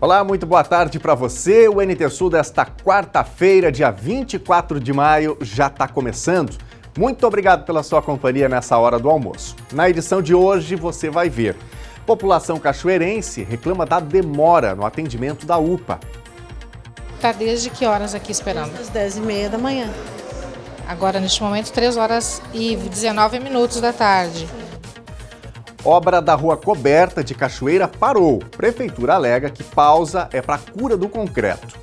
Olá, muito boa tarde para você. O NT Sul desta quarta-feira, dia 24 de maio, já está começando. Muito obrigado pela sua companhia nessa hora do almoço. Na edição de hoje você vai ver: população cachoeirense reclama da demora no atendimento da UPA. Está desde que horas aqui esperando? Às 10h30 da manhã. Agora, neste momento, 3h19 da tarde. Obra da rua coberta de Cachoeira parou. Prefeitura alega que pausa é para a cura do concreto.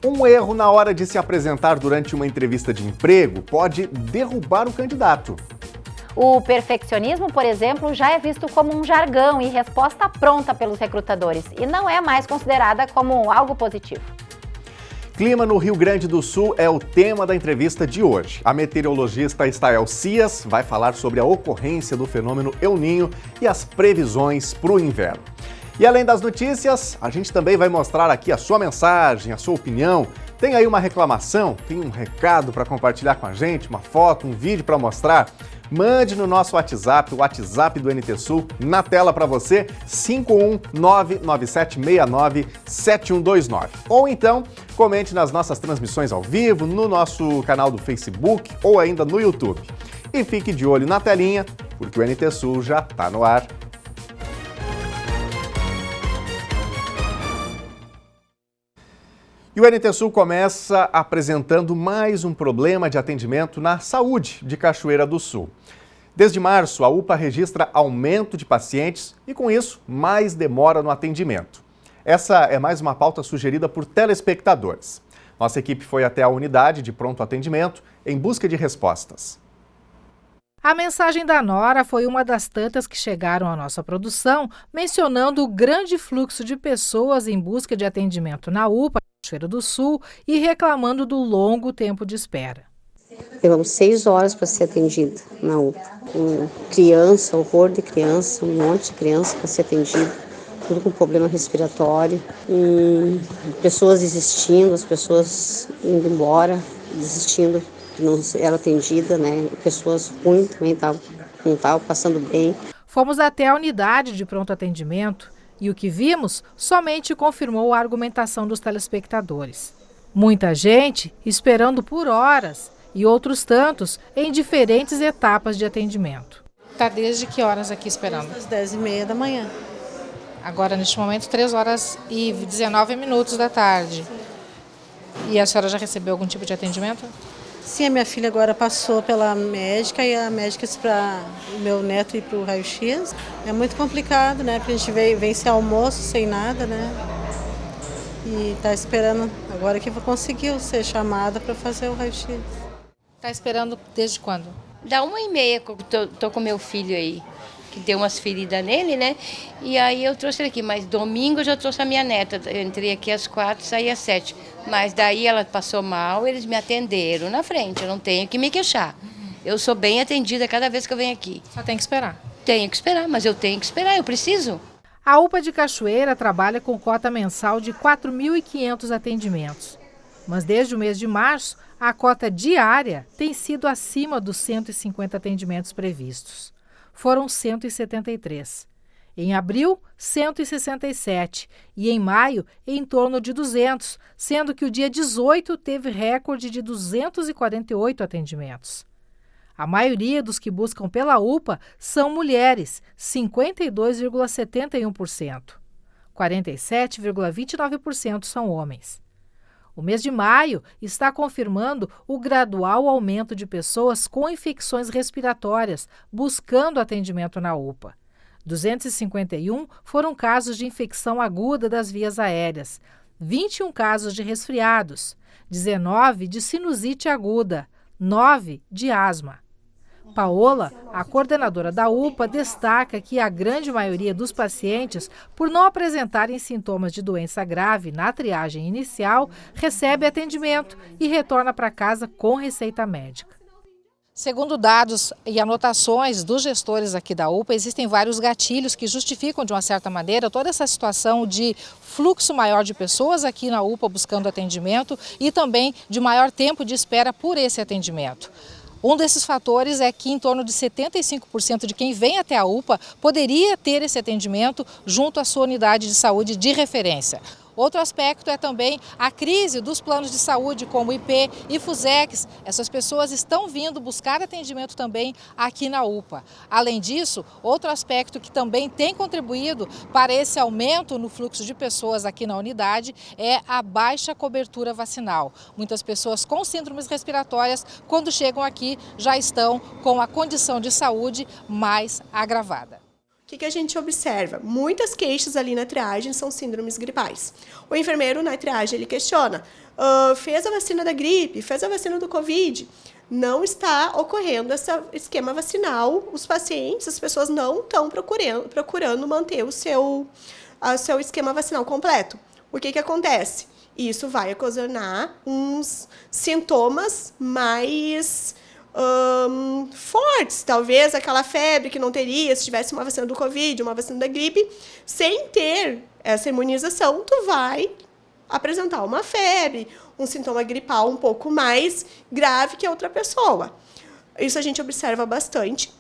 Um erro na hora de se apresentar durante uma entrevista de emprego pode derrubar o candidato. O perfeccionismo, por exemplo, já é visto como um jargão e resposta pronta pelos recrutadores e não é mais considerada como algo positivo. Clima no Rio Grande do Sul é o tema da entrevista de hoje. A meteorologista Estael Cias vai falar sobre a ocorrência do fenômeno El Niño e as previsões para o inverno. E além das notícias, a gente também vai mostrar aqui a sua mensagem, a sua opinião. Tem aí uma reclamação? Tem um recado para compartilhar com a gente? Uma foto, um vídeo para mostrar? Mande no nosso WhatsApp, o WhatsApp do NT Sul, na tela para você, 51997697129. Ou então, comente nas nossas transmissões ao vivo, no nosso canal do Facebook ou ainda no YouTube. E fique de olho na telinha, porque o NT Sul já está no ar. E o NT Sul começa apresentando mais um problema de atendimento na saúde de Cachoeira do Sul. Desde março, a UPA registra aumento de pacientes e, com isso, mais demora no atendimento. Essa é mais uma pauta sugerida por telespectadores. Nossa equipe foi até a unidade de pronto atendimento em busca de respostas. A mensagem da Nora foi uma das tantas que chegaram à nossa produção, mencionando o grande fluxo de pessoas em busca de atendimento na UPA Cachoeira do Sul e reclamando do longo tempo de espera. Levamos 6 horas para ser atendida na UPA. Com criança, horror de criança, um monte de criança para ser atendida, tudo com problema respiratório, pessoas desistindo, as pessoas indo embora, desistindo, que não era atendida, né? Pessoas ruins também não estavam passando bem. Fomos até a unidade de pronto atendimento e o que vimos somente confirmou a argumentação dos telespectadores. Muita gente esperando por horas e outros tantos em diferentes etapas de atendimento. Está desde que horas aqui esperando? Às 10h30 da manhã. Agora, neste momento, 3h19 da tarde. E a senhora já recebeu algum tipo de atendimento? Sim, a minha filha agora passou pela médica e a médica disse para o meu neto ir para o raio-x. É muito complicado, né? Porque a gente vem sem almoço, sem nada, né? E está esperando agora que conseguiu ser chamada para fazer o raio-x. Está esperando desde quando? Da 1h30 que eu tô com meu filho aí, que deu umas feridas nele, né? E aí eu trouxe ele aqui, mas domingo eu já trouxe a minha neta. Eu entrei aqui às 4, saí às 7. Mas daí ela passou mal, eles me atenderam na frente, eu não tenho que me queixar. Eu sou bem atendida cada vez que eu venho aqui. Só tem que esperar? Tenho que esperar, mas eu tenho que esperar, eu preciso. A UPA de Cachoeira trabalha com cota mensal de 4.500 atendimentos. Mas desde o mês de março, a cota diária tem sido acima dos 150 atendimentos previstos. Foram 173. Em abril, 167 e em maio, em torno de 200, sendo que o dia 18 teve recorde de 248 atendimentos. A maioria dos que buscam pela UPA são mulheres, 52,71%. 47,29% são homens. O mês de maio está confirmando o gradual aumento de pessoas com infecções respiratórias buscando atendimento na UPA. 251 foram casos de infecção aguda das vias aéreas, 21 casos de resfriados, 19 de sinusite aguda, 9 de asma. Paola, a coordenadora da UPA, destaca que a grande maioria dos pacientes, por não apresentarem sintomas de doença grave na triagem inicial, recebe atendimento e retorna para casa com receita médica. Segundo dados e anotações dos gestores aqui da UPA, existem vários gatilhos que justificam, de uma certa maneira, toda essa situação de fluxo maior de pessoas aqui na UPA buscando atendimento e também de maior tempo de espera por esse atendimento. Um desses fatores é que em torno de 75% de quem vem até a UPA poderia ter esse atendimento junto à sua unidade de saúde de referência. Outro aspecto é também a crise dos planos de saúde, como o IP e Fusex. Essas pessoas estão vindo buscar atendimento também aqui na UPA. Além disso, outro aspecto que também tem contribuído para esse aumento no fluxo de pessoas aqui na unidade é a baixa cobertura vacinal. Muitas pessoas com síndromes respiratórias, quando chegam aqui, já estão com a condição de saúde mais agravada. O que a gente observa? Muitas queixas ali na triagem são síndromes gripais. O enfermeiro na triagem ele questiona, fez a vacina da gripe, fez a vacina do Covid, não está ocorrendo esse esquema vacinal, os pacientes, as pessoas não estão procurando manter o seu esquema vacinal completo. O que acontece? Isso vai ocasionar uns sintomas mais fortes, talvez aquela febre que não teria se tivesse uma vacina do Covid, uma vacina da gripe, sem ter essa imunização, tu vai apresentar uma febre, um sintoma gripal um pouco mais grave que a outra pessoa. Isso a gente observa bastante.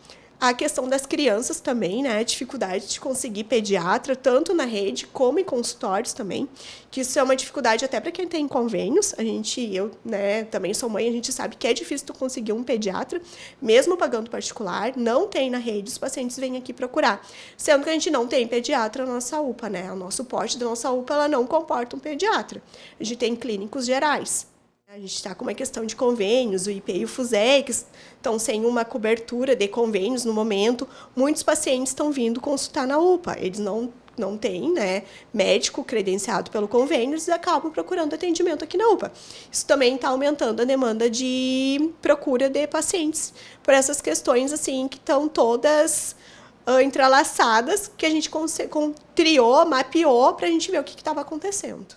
A questão das crianças também, né? A dificuldade de conseguir pediatra, tanto na rede como em consultórios também, que isso é uma dificuldade até para quem tem convênios. Eu, né, também sou mãe, a gente sabe que é difícil tu conseguir um pediatra, mesmo pagando particular, não tem na rede, os pacientes vêm aqui procurar. Sendo que a gente não tem pediatra na nossa UPA, né? O nosso porte da nossa UPA, ela não comporta um pediatra. A gente tem clínicos gerais. A gente está com uma questão de convênios, o IP e o Fusex estão sem uma cobertura de convênios no momento. Muitos pacientes estão vindo consultar na UPA, eles não têm, né, médico credenciado pelo convênio, eles acabam procurando atendimento aqui na UPA. Isso também está aumentando a demanda de procura de pacientes por essas questões assim que estão todas entrelaçadas, que a gente triou, mapeou para a gente ver o que estava acontecendo.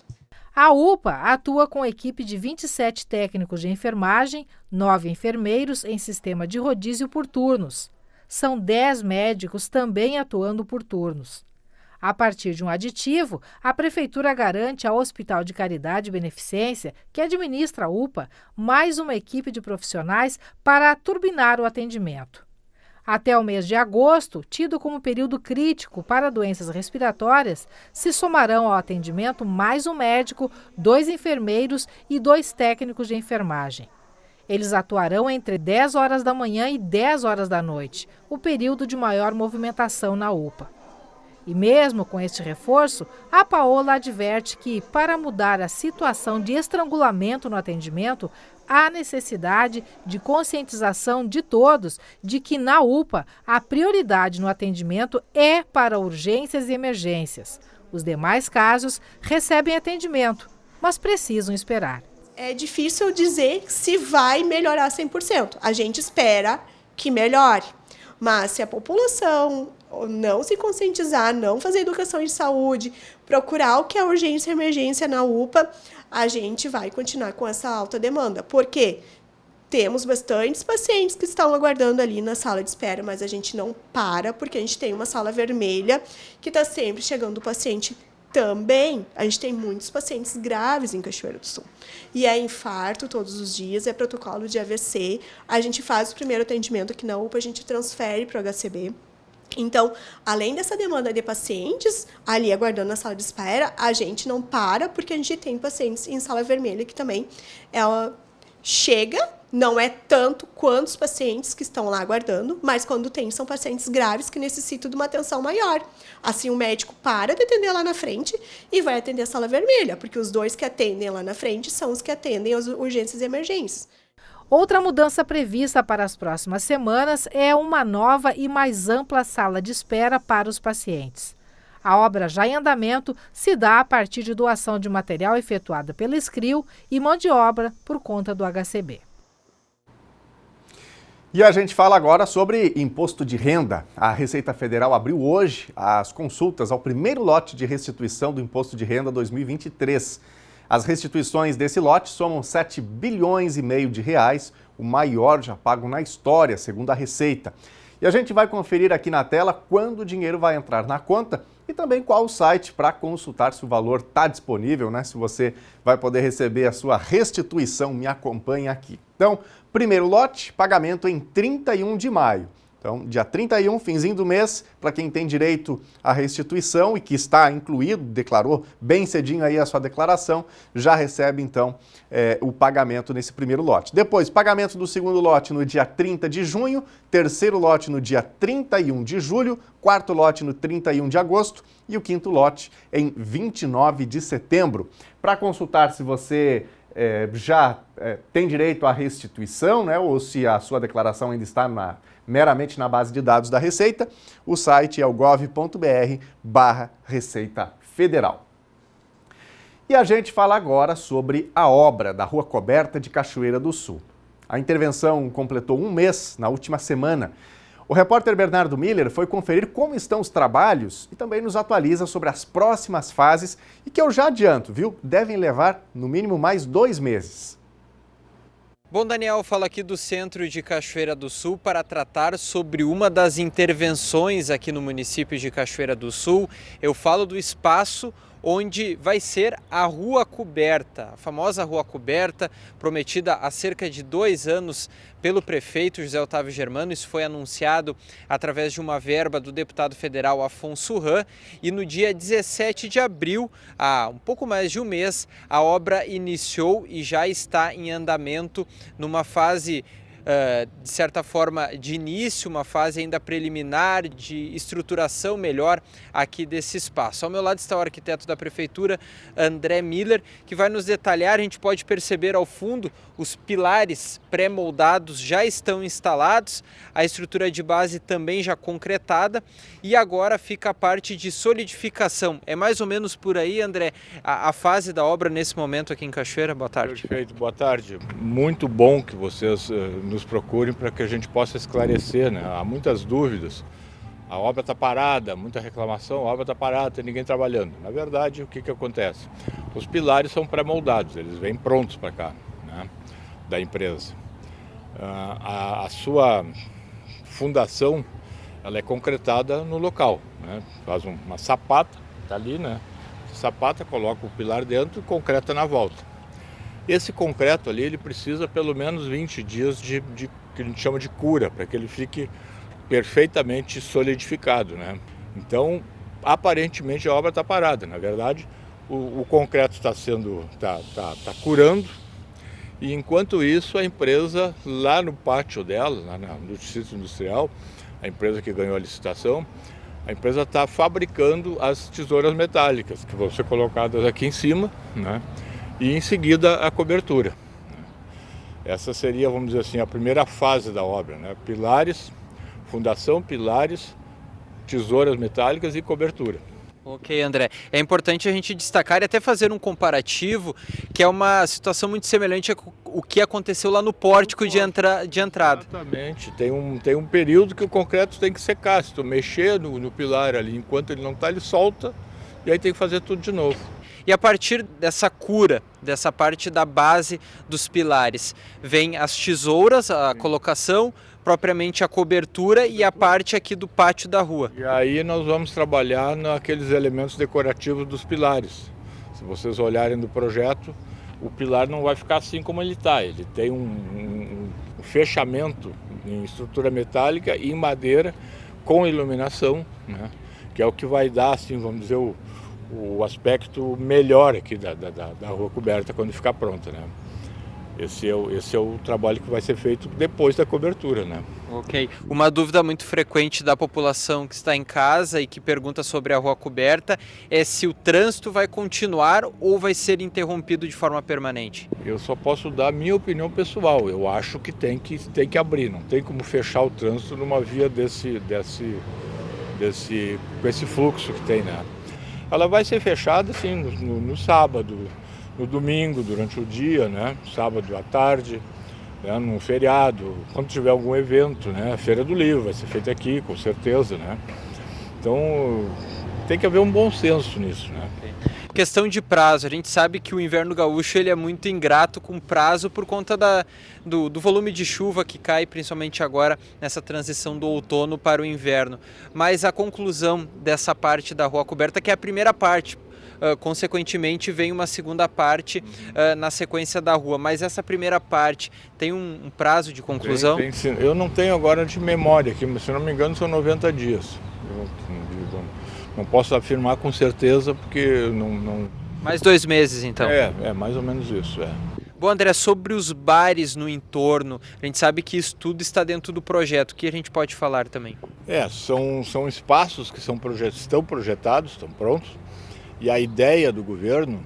A UPA atua com equipe de 27 técnicos de enfermagem, 9 enfermeiros em sistema de rodízio por turnos. São 10 médicos também atuando por turnos. A partir de um aditivo, a Prefeitura garante ao Hospital de Caridade e Beneficência, que administra a UPA, mais uma equipe de profissionais para turbinar o atendimento. Até o mês de agosto, tido como período crítico para doenças respiratórias, se somarão ao atendimento mais um médico, 2 enfermeiros e 2 técnicos de enfermagem. Eles atuarão entre 10 horas da manhã e 10 horas da noite, o período de maior movimentação na UPA. E mesmo com este reforço, a Paola adverte que, para mudar a situação de estrangulamento no atendimento, há necessidade de conscientização de todos de que, na UPA, a prioridade no atendimento é para urgências e emergências. Os demais casos recebem atendimento, mas precisam esperar. É difícil dizer se vai melhorar 100%. A gente espera que melhore. Mas se a população não se conscientizar, não fazer educação de saúde, procurar o que é urgência e emergência na UPA, a gente vai continuar com essa alta demanda. Por quê? Temos bastantes pacientes que estão aguardando ali na sala de espera, mas a gente não para, porque a gente tem uma sala vermelha que está sempre chegando o paciente também. A gente tem muitos pacientes graves em Cachoeiro do Sul. E é infarto todos os dias, é protocolo de AVC. A gente faz o primeiro atendimento aqui na UPA, a gente transfere para o HCB. Então, além dessa demanda de pacientes ali aguardando na sala de espera, a gente não para, porque a gente tem pacientes em sala vermelha que também ela chega, não é tanto quanto os pacientes que estão lá aguardando, mas quando tem, são pacientes graves que necessitam de uma atenção maior. Assim, o médico para de atender lá na frente e vai atender a sala vermelha, porque os 2 que atendem lá na frente são os que atendem as urgências e emergências. Outra mudança prevista para as próximas semanas é uma nova e mais ampla sala de espera para os pacientes. A obra já em andamento se dá a partir de doação de material efetuada pela Escrio e mão de obra por conta do HCB. E a gente fala agora sobre imposto de renda. A Receita Federal abriu hoje as consultas ao primeiro lote de restituição do Imposto de Renda 2023. As restituições desse lote somam 7 bilhões e meio de reais, o maior já pago na história, segundo a Receita. E a gente vai conferir aqui na tela quando o dinheiro vai entrar na conta e também qual o site para consultar se o valor está disponível, né? Se você vai poder receber a sua restituição, me acompanhe aqui. Então, primeiro lote, pagamento em 31 de maio. Então, dia 31, finzinho do mês, para quem tem direito à restituição e que está incluído, declarou bem cedinho aí a sua declaração, já recebe então o pagamento nesse primeiro lote. Depois, pagamento do segundo lote no dia 30 de junho, terceiro lote no dia 31 de julho, quarto lote no 31 de agosto e o quinto lote em 29 de setembro. Para consultar se você já tem direito à restituição, né, ou se a sua declaração ainda está meramente na base de dados da Receita, o site é o gov.br/Receita Federal. E a gente fala agora sobre a obra da Rua Coberta de Cachoeira do Sul. A intervenção completou um mês na última semana. O repórter Bernardo Miller foi conferir como estão os trabalhos e também nos atualiza sobre as próximas fases e que eu já adianto, viu? Devem levar no mínimo mais 2 meses. Bom, Daniel, fala aqui do centro de Cachoeira do Sul para tratar sobre uma das intervenções aqui no município de Cachoeira do Sul. Eu falo do espaço onde vai ser a Rua Coberta, a famosa Rua Coberta, prometida há cerca de 2 anos pelo prefeito José Otávio Germano. Isso foi anunciado através de uma verba do deputado federal Afonso Ram, e no dia 17 de abril, há um pouco mais de um mês, a obra iniciou e já está em andamento numa fase de certa forma de início, uma fase ainda preliminar de estruturação melhor aqui desse espaço. Ao meu lado está o arquiteto da prefeitura, André Miller, que vai nos detalhar. A gente pode perceber ao fundo os pilares pré-moldados já estão instalados, a estrutura de base também já concretada, e agora fica a parte de solidificação. É mais ou menos por aí, André, a fase da obra nesse momento aqui em Cachoeira? Boa tarde. Perfeito, boa tarde. Muito bom que vocês nos procurem para que a gente possa esclarecer, né? Há muitas dúvidas. A obra está parada, muita reclamação, a obra está parada, tem ninguém trabalhando. Na verdade, o que acontece? Os pilares são pré-moldados, eles vêm prontos para cá, né, da empresa. A sua fundação, ela é concretada no local, né? Faz uma sapata, está ali, né? Sapata, coloca o pilar dentro e concreta na volta. Esse concreto ali, ele precisa pelo menos 20 dias de que a gente chama de cura, para que ele fique perfeitamente solidificado, né? Então, aparentemente a obra está parada. Na verdade, o concreto está curando, e enquanto isso a empresa lá no pátio dela, lá no distrito industrial, a empresa que ganhou a licitação, a empresa está fabricando as tesouras metálicas que vão ser colocadas aqui em cima, né? E em seguida a cobertura. Essa seria, vamos dizer assim, a primeira fase da obra, né? Pilares, fundação, pilares, tesouras metálicas e cobertura. Ok, André. É importante a gente destacar e até fazer um comparativo, que é uma situação muito semelhante ao que aconteceu lá no pórtico de entrada. Exatamente. Tem um período que o concreto tem que secar. Se tu mexer no pilar ali, enquanto ele não está, ele solta, e aí tem que fazer tudo de novo. E a partir dessa cura, dessa parte da base dos pilares, vem as tesouras, a colocação, propriamente a cobertura e a parte aqui do pátio da rua. E aí nós vamos trabalhar naqueles elementos decorativos dos pilares. Se vocês olharem no projeto, o pilar não vai ficar assim como ele está. Ele tem um fechamento em estrutura metálica e em madeira com iluminação, né? Que é o que vai dar, assim, vamos dizer, o aspecto melhor aqui da Rua Coberta quando ficar pronta, né? Esse é o trabalho que vai ser feito depois da cobertura, né? Ok. Uma dúvida muito frequente da população que está em casa e que pergunta sobre a Rua Coberta é se o trânsito vai continuar ou vai ser interrompido de forma permanente. Eu só posso dar a minha opinião pessoal. Eu acho que tem que abrir, não tem como fechar o trânsito numa via com esse fluxo que tem, né? Ela vai ser fechada assim no sábado, no domingo, durante o dia, né? Sábado à tarde, né? Num feriado, quando tiver algum evento, né? A Feira do Livro vai ser feita aqui, com certeza, né? Então tem que haver um bom senso nisso, né? Questão de prazo, a gente sabe que o inverno gaúcho ele é muito ingrato com prazo por conta do volume de chuva que cai, principalmente agora nessa transição do outono para o inverno. Mas a conclusão dessa parte da Rua Coberta, que é a primeira parte, consequentemente vem uma segunda parte na sequência da rua. Mas essa primeira parte tem um prazo de conclusão? Eu não tenho agora de memória aqui, mas se não me engano são 90 dias. Não posso afirmar com certeza porque não... Mais 2 meses então? É mais ou menos isso, Bom, André, sobre os bares no entorno, a gente sabe que isso tudo está dentro do projeto. O que a gente pode falar também? São espaços que estão projetados, estão prontos, e a ideia do governo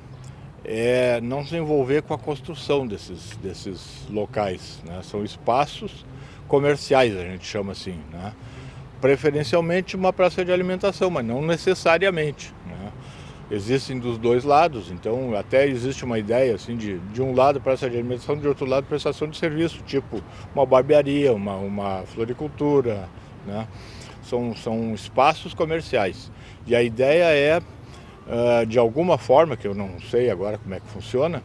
é não se envolver com a construção desses locais, né? São espaços comerciais, a gente chama assim, né? Preferencialmente uma praça de alimentação, mas não necessariamente, né? Existem dos dois lados, então até existe uma ideia assim de um lado praça de alimentação, de outro lado prestação de serviço, tipo uma barbearia, uma floricultura, né? São espaços comerciais. E a ideia é, de alguma forma, que eu não sei agora como é que funciona,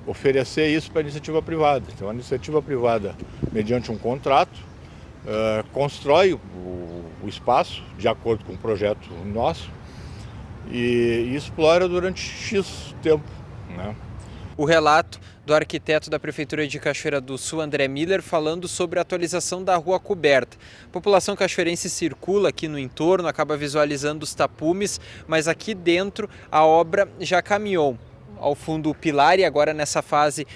oferecer isso para a iniciativa privada. Então a iniciativa privada, mediante um contrato, constrói o espaço de acordo com o projeto nosso, e explora durante X tempo, né? O relato do arquiteto da Prefeitura de Cachoeira do Sul, André Miller, falando sobre a atualização da rua coberta. A população cachoeirense circula aqui no entorno, acaba visualizando os tapumes, mas aqui dentro a obra já caminhou. Ao fundo o pilar e agora nessa fase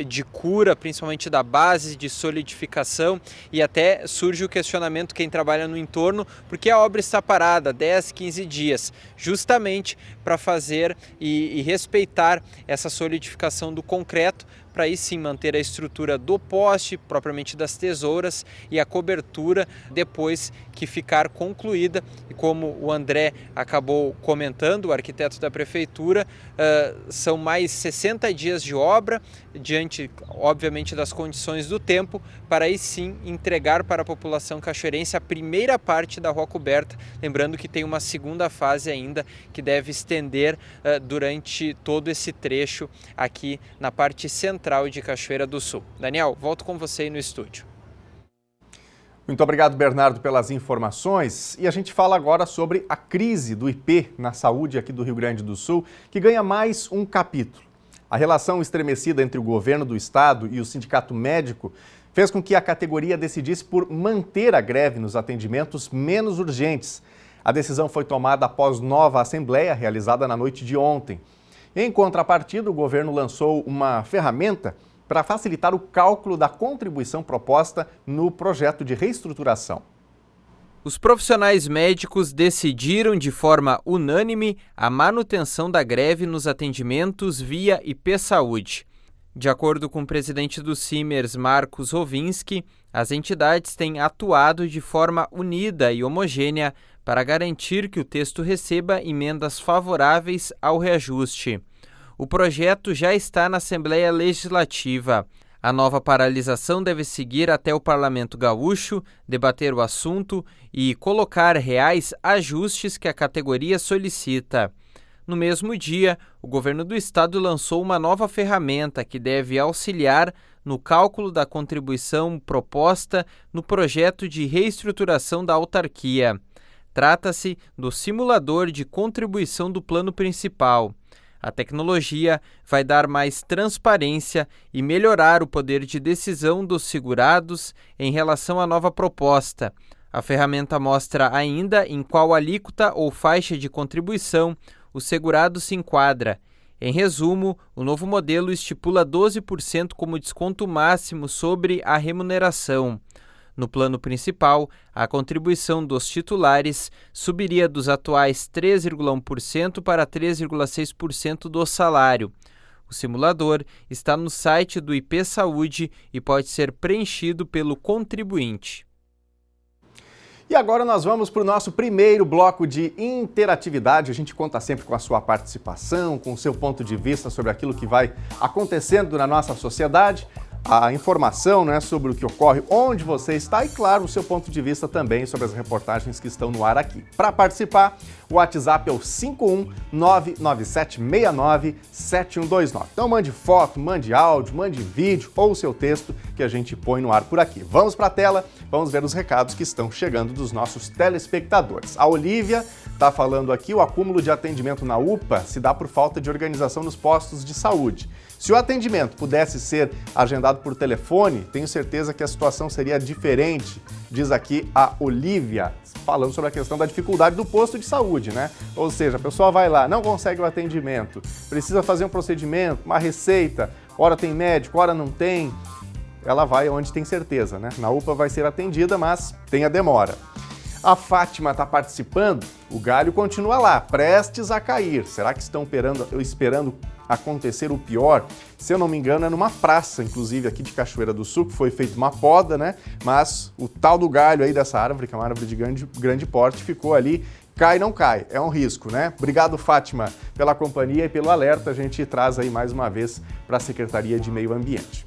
de cura, principalmente da base, de solidificação, e até surge o questionamento quem trabalha no entorno, porque a obra está parada 10, 15 dias, justamente para fazer e respeitar essa solidificação do concreto, para aí sim manter a estrutura do poste, propriamente das tesouras, e a cobertura depois que ficar concluída. E como o André acabou comentando, o arquiteto da Prefeitura, são mais 60 dias de obra, diante, obviamente, das condições do tempo, para aí sim entregar para a população cachoeirense a primeira parte da rua coberta, lembrando que tem uma segunda fase ainda, que deve estender durante todo esse trecho aqui na parte central de Cachoeira do Sul. Daniel, volto com você aí no estúdio. Muito obrigado, Bernardo, pelas informações. E a gente fala agora sobre a crise do IP na saúde aqui do Rio Grande do Sul, que ganha mais um capítulo. A relação estremecida entre o governo do estado e o sindicato médico fez com que a categoria decidisse por manter a greve nos atendimentos menos urgentes. A decisão foi tomada após nova assembleia realizada na noite de ontem. Em contrapartida, o governo lançou uma ferramenta para facilitar o cálculo da contribuição proposta no projeto de reestruturação. Os profissionais médicos decidiram de forma unânime a manutenção da greve nos atendimentos via IP Saúde. De acordo com o presidente do Simers, Marcos Rovinski, as entidades têm atuado de forma unida e homogênea para garantir que o texto receba emendas favoráveis ao reajuste. O projeto já está na Assembleia Legislativa. A nova paralisação deve seguir até o Parlamento Gaúcho, debater o assunto e colocar reais ajustes que a categoria solicita. No mesmo dia, o governo do estado lançou uma nova ferramenta que deve auxiliar no cálculo da contribuição proposta no projeto de reestruturação da autarquia. Trata-se do simulador de contribuição do plano principal. A tecnologia vai dar mais transparência e melhorar o poder de decisão dos segurados em relação à nova proposta. A ferramenta mostra ainda em qual alíquota ou faixa de contribuição o segurado se enquadra. Em resumo, o novo modelo estipula 12% como desconto máximo sobre a remuneração. No plano principal, a contribuição dos titulares subiria dos atuais 3,1% para 3,6% do salário. O simulador está no site do IP Saúde e pode ser preenchido pelo contribuinte. E agora nós vamos para o nosso primeiro bloco de interatividade. A gente conta sempre com a sua participação, com o seu ponto de vista sobre aquilo que vai acontecendo na nossa sociedade. A informação, né, sobre o que ocorre, onde você está e, claro, o seu ponto de vista também sobre as reportagens que estão no ar aqui. Para participar, o WhatsApp é o 51997697129. Então mande foto, mande áudio, mande vídeo ou o seu texto que a gente põe no ar por aqui. Vamos para a tela, vamos ver os recados que estão chegando dos nossos telespectadores. A Olívia está falando aqui, o acúmulo de atendimento na UPA se dá por falta de organização nos postos de saúde. Se o atendimento pudesse ser agendado por telefone, tenho certeza que a situação seria diferente, diz aqui a Olívia, falando sobre a questão da dificuldade do posto de saúde, né? Ou seja, a pessoa vai lá, não consegue o atendimento, precisa fazer um procedimento, uma receita, ora tem médico, ora não tem, ela vai onde tem certeza, né? Na UPA vai ser atendida, mas tem a demora. A Fátima está participando, o galho continua lá, prestes a cair. Será que estão esperando acontecer o pior? Se eu não me engano, é numa praça, inclusive aqui de Cachoeira do Sul, que foi feita uma poda, né? Mas o tal do galho aí dessa árvore, que é uma árvore de grande porte, ficou ali. Cai, não cai, é um risco, né? Obrigado, Fátima, pela companhia e pelo alerta. A gente traz aí mais uma vez para a Secretaria de Meio Ambiente.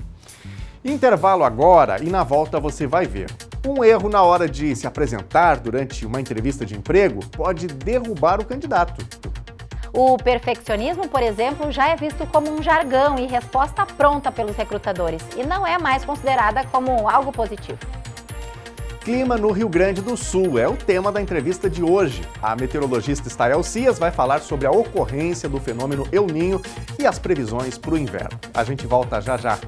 Intervalo agora e na volta você vai ver. Um erro na hora de se apresentar durante uma entrevista de emprego pode derrubar o candidato. O perfeccionismo, por exemplo, já é visto como um jargão e resposta pronta pelos recrutadores e não é mais considerada como algo positivo. Clima no Rio Grande do Sul é o tema da entrevista de hoje. A meteorologista Estael Cias vai falar sobre a ocorrência do fenômeno El Niño e as previsões para o inverno. A gente volta já já.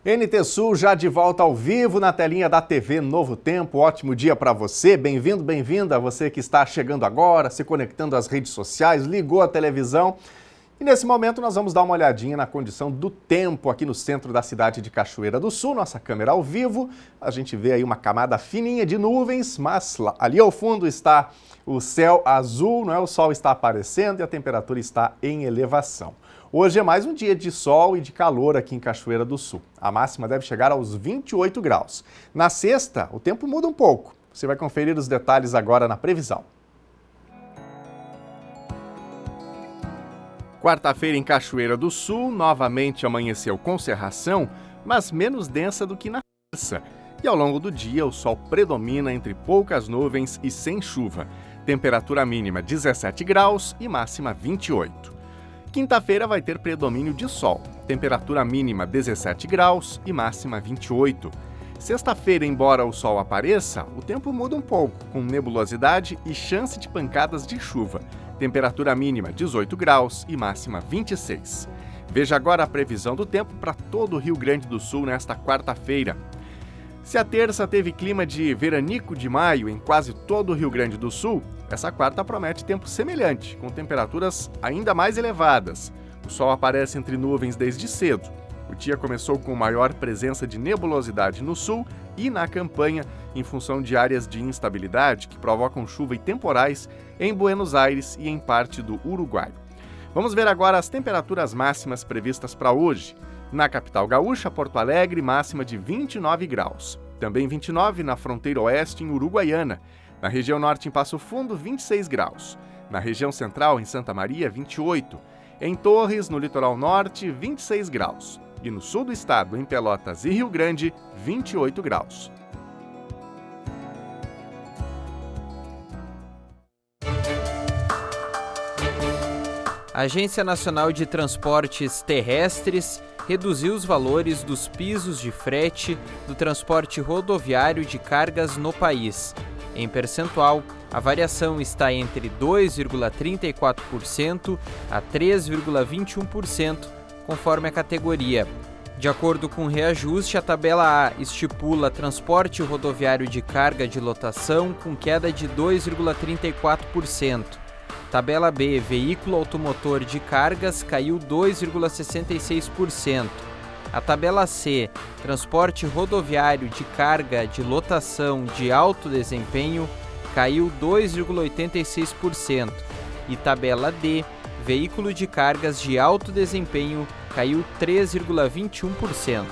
NT Sul já de volta ao vivo na telinha da TV Novo Tempo. Ótimo dia para você. Bem-vindo, bem-vinda. Você que está chegando agora, se conectando às redes sociais, ligou a televisão. E nesse momento nós vamos dar uma olhadinha na condição do tempo aqui no centro da cidade de Cachoeira do Sul. Nossa câmera ao vivo. A gente vê aí uma camada fininha de nuvens, mas ali ao fundo está o céu azul, não é? O sol está aparecendo e a temperatura está em elevação. Hoje é mais um dia de sol e de calor aqui em Cachoeira do Sul. A máxima deve chegar aos 28 graus. Na sexta, o tempo muda um pouco. Você vai conferir os detalhes agora na previsão. Quarta-feira em Cachoeira do Sul, novamente amanheceu com cerração, mas menos densa do que na terça. E ao longo do dia, o sol predomina entre poucas nuvens e sem chuva. Temperatura mínima 17 graus e máxima 28. Quinta-feira vai ter predomínio de sol, temperatura mínima 17 graus e máxima 28. Sexta-feira, embora o sol apareça, o tempo muda um pouco, com nebulosidade e chance de pancadas de chuva. Temperatura mínima 18 graus e máxima 26. Veja agora a previsão do tempo para todo o Rio Grande do Sul nesta quarta-feira. Se a terça teve clima de veranico de maio em quase todo o Rio Grande do Sul, essa quarta promete tempo semelhante, com temperaturas ainda mais elevadas. O sol aparece entre nuvens desde cedo. O dia começou com maior presença de nebulosidade no sul e na campanha, em função de áreas de instabilidade que provocam chuva e temporais em Buenos Aires e em parte do Uruguai. Vamos ver agora as temperaturas máximas previstas para hoje. Na capital gaúcha, Porto Alegre, máxima de 29 graus. Também 29 na fronteira oeste, em Uruguaiana. Na região norte, em Passo Fundo, 26 graus. Na região central, em Santa Maria, 28. Em Torres, no litoral norte, 26 graus. E no sul do estado, em Pelotas e Rio Grande, 28 graus. A Agência Nacional de Transportes Terrestres reduziu os valores dos pisos de frete do transporte rodoviário de cargas no país. Em percentual, a variação está entre 2,34% a 3,21%, conforme a categoria. De acordo com o reajuste, a tabela A estipula transporte rodoviário de carga de lotação com queda de 2,34%. Tabela B, veículo automotor de cargas, caiu 2,66%. A tabela C, transporte rodoviário de carga de lotação de alto desempenho, caiu 2,86%. E tabela D, veículo de cargas de alto desempenho, caiu 3,21%.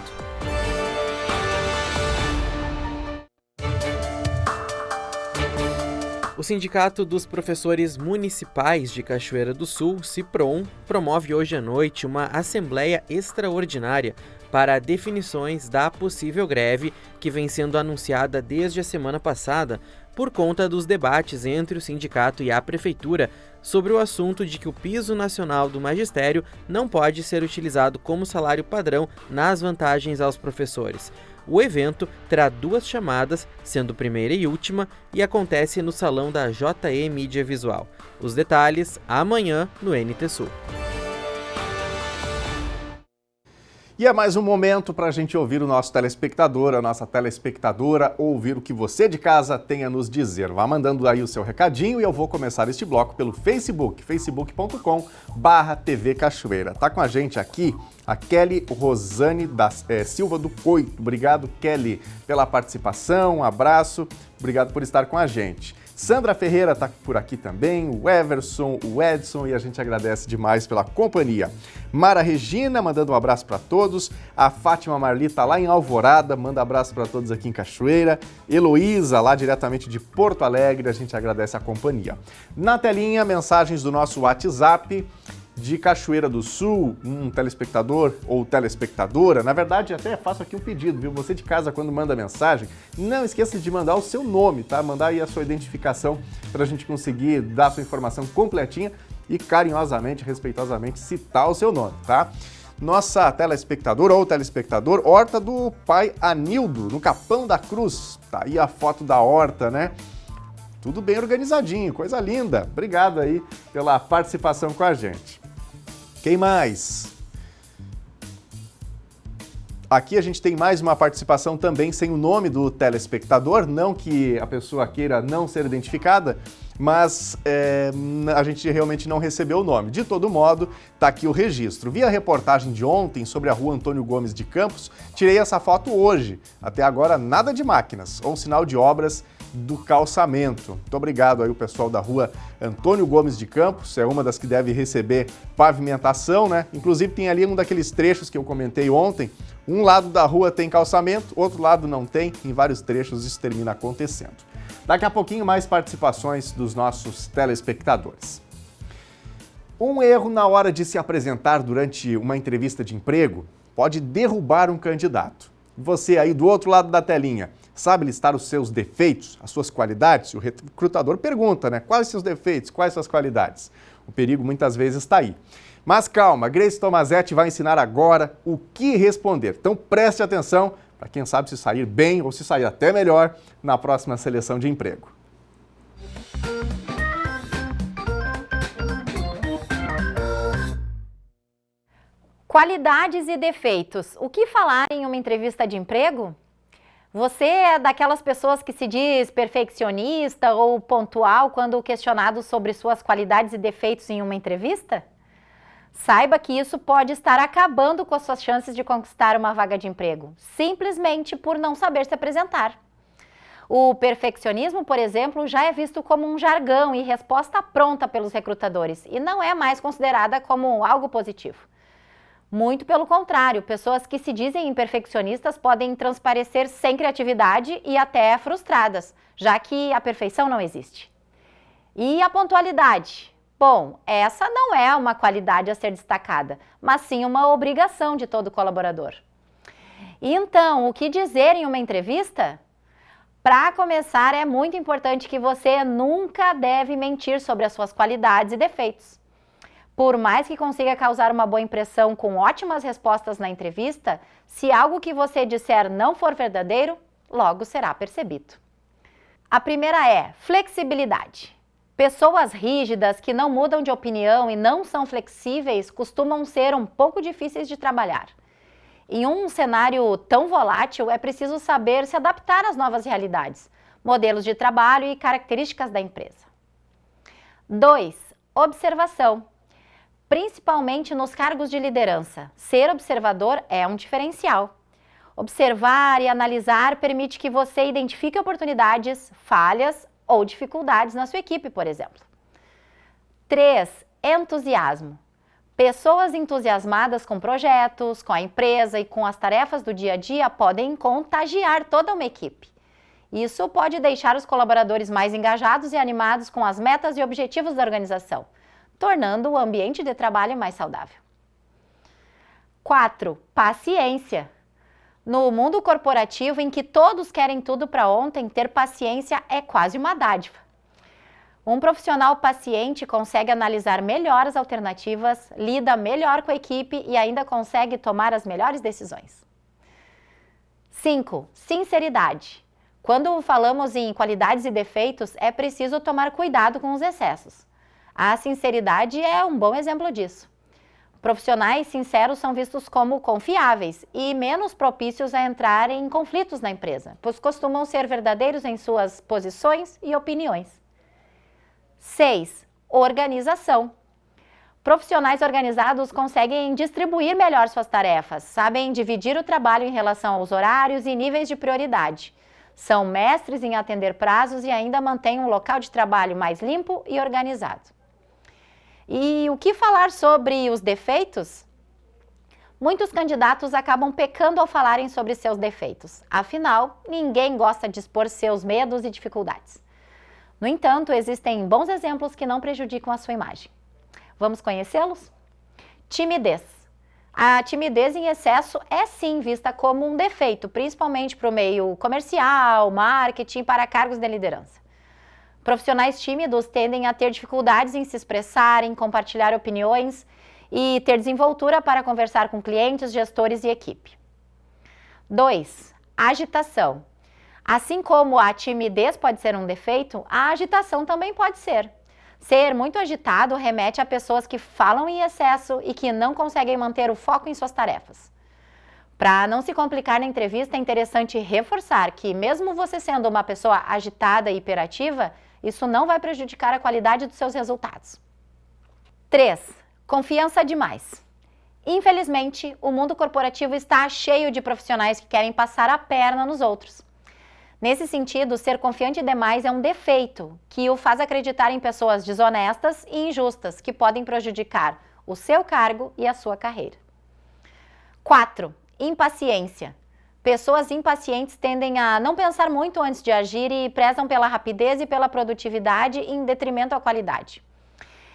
O Sindicato dos Professores Municipais de Cachoeira do Sul, CIPROM, promove hoje à noite uma assembleia extraordinária para definições da possível greve que vem sendo anunciada desde a semana passada por conta dos debates entre o sindicato e a prefeitura sobre o assunto de que o piso nacional do magistério não pode ser utilizado como salário padrão nas vantagens aos professores. O evento terá 2 chamadas, sendo primeira e última, e acontece no salão da JE Mídia Visual. Os detalhes amanhã no NT Sul. E é mais um momento para a gente ouvir o nosso telespectador, a nossa telespectadora, ouvir o que você de casa tem a nos dizer. Vá mandando aí o seu recadinho e eu vou começar este bloco pelo Facebook, facebook.com/TV Cachoeira. Tá com a gente aqui a Kelly Rosane Silva do Coito. Obrigado, Kelly, pela participação, um abraço, obrigado por estar com a gente. Sandra Ferreira está por aqui também, o Everson, o Edson, e a gente agradece demais pela companhia. Mara Regina, mandando um abraço para todos. A Fátima Marli está lá em Alvorada, manda abraço para todos aqui em Cachoeira. Heloísa, lá diretamente de Porto Alegre, a gente agradece a companhia. Na telinha, mensagens do nosso WhatsApp de Cachoeira do Sul, um telespectador ou telespectadora. Na verdade, até faço aqui um pedido, viu? Você de casa, quando manda mensagem, não esqueça de mandar o seu nome, tá? Mandar aí a sua identificação para a gente conseguir dar a sua informação completinha e carinhosamente, respeitosamente citar o seu nome, tá? Nossa telespectadora ou telespectador, horta do pai Anildo, no Capão da Cruz. Tá aí a foto da horta, né? Tudo bem organizadinho, coisa linda. Obrigado aí pela participação com a gente. Quem mais? Aqui a gente tem mais uma participação também sem o nome do telespectador, não que a pessoa queira não ser identificada, mas a gente realmente não recebeu o nome. De todo modo, está aqui o registro. Vi a reportagem de ontem sobre a rua Antônio Gomes de Campos, tirei essa foto hoje. Até agora, nada de máquinas ou sinal de obras do calçamento. Muito obrigado aí o pessoal da rua Antônio Gomes de Campos, é uma das que deve receber pavimentação, né? Inclusive tem ali um daqueles trechos que eu comentei ontem, um lado da rua tem calçamento, outro lado não tem, em vários trechos isso termina acontecendo. Daqui a pouquinho mais participações dos nossos telespectadores. Um erro na hora de se apresentar durante uma entrevista de emprego pode derrubar um candidato. Você aí do outro lado da telinha, sabe listar os seus defeitos, as suas qualidades? O recrutador pergunta, né? Quais os seus defeitos, quais suas qualidades? O perigo muitas vezes está aí. Mas calma, Grace Tomazetti vai ensinar agora o que responder. Então preste atenção para quem sabe se sair bem ou se sair até melhor na próxima seleção de emprego. Qualidades e defeitos. O que falar em uma entrevista de emprego? Você é daquelas pessoas que se diz perfeccionista ou pontual quando questionado sobre suas qualidades e defeitos em uma entrevista? Saiba que isso pode estar acabando com as suas chances de conquistar uma vaga de emprego, simplesmente por não saber se apresentar. O perfeccionismo, por exemplo, já é visto como um jargão e resposta pronta pelos recrutadores e não é mais considerada como algo positivo. Muito pelo contrário, pessoas que se dizem perfeccionistas podem transparecer sem criatividade e até frustradas, já que a perfeição não existe. E a pontualidade? Bom, essa não é uma qualidade a ser destacada, mas sim uma obrigação de todo colaborador. Então, o que dizer em uma entrevista? Para começar, é muito importante que você nunca deve mentir sobre as suas qualidades e defeitos. Por mais que consiga causar uma boa impressão com ótimas respostas na entrevista, se algo que você disser não for verdadeiro, logo será percebido. A primeira é flexibilidade. Pessoas rígidas que não mudam de opinião e não são flexíveis costumam ser um pouco difíceis de trabalhar. Em um cenário tão volátil, é preciso saber se adaptar às novas realidades, modelos de trabalho e características da empresa. 2. Observação. Principalmente nos cargos de liderança, ser observador é um diferencial. Observar e analisar permite que você identifique oportunidades, falhas ou dificuldades na sua equipe, por exemplo. 3. Entusiasmo. Pessoas entusiasmadas com projetos, com a empresa e com as tarefas do dia a dia podem contagiar toda uma equipe. Isso pode deixar os colaboradores mais engajados e animados com as metas e objetivos da organização, tornando o ambiente de trabalho mais saudável. 4. Paciência. No mundo corporativo, em que todos querem tudo para ontem, ter paciência é quase uma dádiva. Um profissional paciente consegue analisar melhor as alternativas, lida melhor com a equipe e ainda consegue tomar as melhores decisões. 5. Sinceridade. Quando falamos em qualidades e defeitos, é preciso tomar cuidado com os excessos. A sinceridade é um bom exemplo disso. Profissionais sinceros são vistos como confiáveis e menos propícios a entrar em conflitos na empresa, pois costumam ser verdadeiros em suas posições e opiniões. 6. Organização. Profissionais organizados conseguem distribuir melhor suas tarefas, sabem dividir o trabalho em relação aos horários e níveis de prioridade. São mestres em atender prazos e ainda mantêm um local de trabalho mais limpo e organizado. E o que falar sobre os defeitos? Muitos candidatos acabam pecando ao falarem sobre seus defeitos. Afinal, ninguém gosta de expor seus medos e dificuldades. No entanto, existem bons exemplos que não prejudicam a sua imagem. Vamos conhecê-los? Timidez. A timidez em excesso é sim vista como um defeito, principalmente para o meio comercial, marketing, para cargos de liderança. Profissionais tímidos tendem a ter dificuldades em se expressar, em compartilhar opiniões e ter desenvoltura para conversar com clientes, gestores e equipe. 2. Agitação. Assim como a timidez pode ser um defeito, a agitação também pode ser. Ser muito agitado remete a pessoas que falam em excesso e que não conseguem manter o foco em suas tarefas. Para não se complicar na entrevista, é interessante reforçar que, mesmo você sendo uma pessoa agitada e hiperativa, isso não vai prejudicar a qualidade dos seus resultados. 3. Confiança demais. Infelizmente, o mundo corporativo está cheio de profissionais que querem passar a perna nos outros. Nesse sentido, ser confiante demais é um defeito que o faz acreditar em pessoas desonestas e injustas que podem prejudicar o seu cargo e a sua carreira. 4. Impaciência. Pessoas impacientes tendem a não pensar muito antes de agir e prezam pela rapidez e pela produtividade em detrimento à qualidade.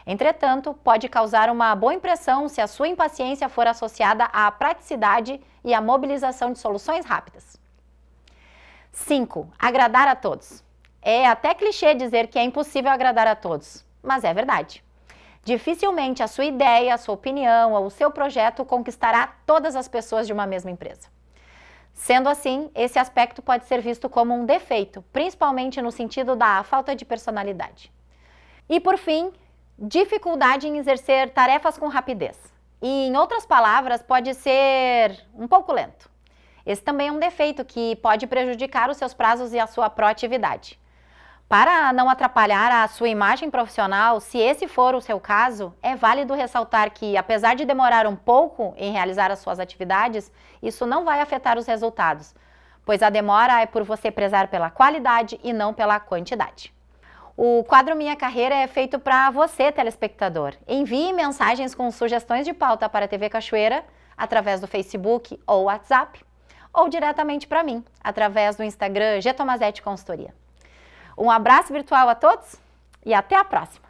Entretanto, pode causar uma boa impressão se a sua impaciência for associada à praticidade e à mobilização de soluções rápidas. 5. Agradar a todos. É até clichê dizer que é impossível agradar a todos, mas é verdade. Dificilmente a sua ideia, a sua opinião ou o seu projeto conquistará todas as pessoas de uma mesma empresa. Sendo assim, esse aspecto pode ser visto como um defeito, principalmente no sentido da falta de personalidade. E por fim, dificuldade em exercer tarefas com rapidez. E, em outras palavras, pode ser um pouco lento. Esse também é um defeito que pode prejudicar os seus prazos e a sua proatividade. Para não atrapalhar a sua imagem profissional, se esse for o seu caso, é válido ressaltar que, apesar de demorar um pouco em realizar as suas atividades, isso não vai afetar os resultados, pois a demora é por você prezar pela qualidade e não pela quantidade. O quadro Minha Carreira é feito para você, telespectador. Envie mensagens com sugestões de pauta para a TV Cachoeira, através do Facebook ou WhatsApp, ou diretamente para mim, através do Instagram Gtomazete Consultoria. Um abraço virtual a todos e até a próxima!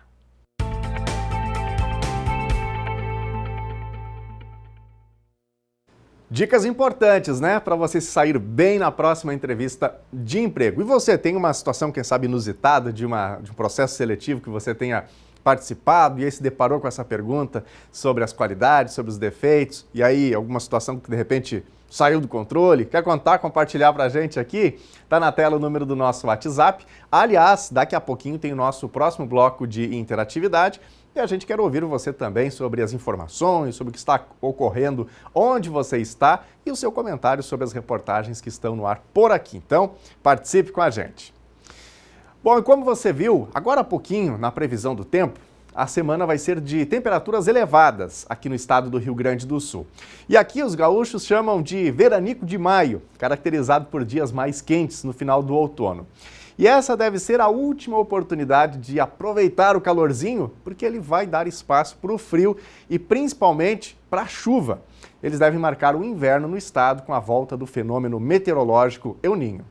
Dicas importantes, né? Para você se sair bem na próxima entrevista de emprego. E você tem uma situação, quem sabe, inusitada de um processo seletivo que você tenha participado e aí se deparou com essa pergunta sobre as qualidades, sobre os defeitos, e aí alguma situação que de repente saiu do controle, quer contar, compartilhar pra gente aqui? Tá na tela o número do nosso WhatsApp. Aliás, daqui a pouquinho tem o nosso próximo bloco de interatividade e a gente quer ouvir você também sobre as informações, sobre o que está ocorrendo, onde você está e o seu comentário sobre as reportagens que estão no ar por aqui. Então, participe com a gente. Bom, e como você viu, agora há pouquinho, na previsão do tempo, a semana vai ser de temperaturas elevadas aqui no estado do Rio Grande do Sul. E aqui os gaúchos chamam de veranico de maio, caracterizado por dias mais quentes no final do outono. E essa deve ser a última oportunidade de aproveitar o calorzinho, porque ele vai dar espaço para o frio e principalmente para a chuva. Eles devem marcar o inverno no estado com a volta do fenômeno meteorológico El Niño.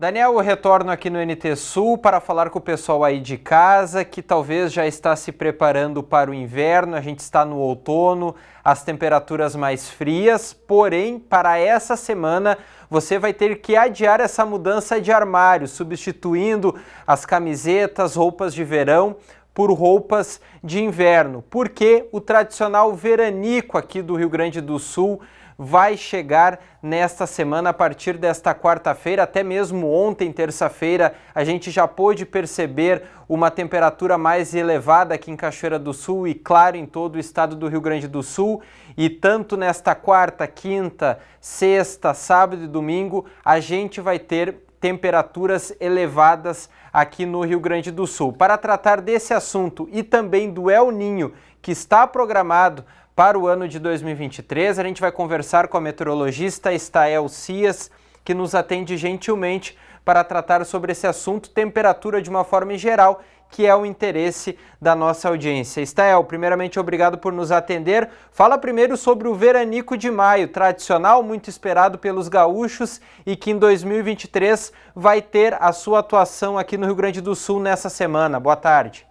Daniel, eu retorno aqui no NT Sul para falar com o pessoal aí de casa que talvez já está se preparando para o inverno. A gente está no outono, as temperaturas mais frias, porém, para essa semana você vai ter que adiar essa mudança de armário, substituindo as camisetas, roupas de verão por roupas de inverno, porque o tradicional veranico aqui do Rio Grande do Sul vai chegar nesta semana, a partir desta quarta-feira. Até mesmo ontem, terça-feira, a gente já pôde perceber uma temperatura mais elevada aqui em Cachoeira do Sul e, claro, em todo o estado do Rio Grande do Sul. E tanto nesta quarta, quinta, sexta, sábado e domingo, a gente vai ter temperaturas elevadas aqui no Rio Grande do Sul. Para tratar desse assunto e também do El Niño, que está programado para o ano de 2023, a gente vai conversar com a meteorologista Estael Cias, que nos atende gentilmente para tratar sobre esse assunto, temperatura de uma forma geral, que é o interesse da nossa audiência. Estael, primeiramente, obrigado por nos atender. Fala primeiro sobre o veranico de maio, tradicional, muito esperado pelos gaúchos e que em 2023 vai ter a sua atuação aqui no Rio Grande do Sul nessa semana. Boa tarde.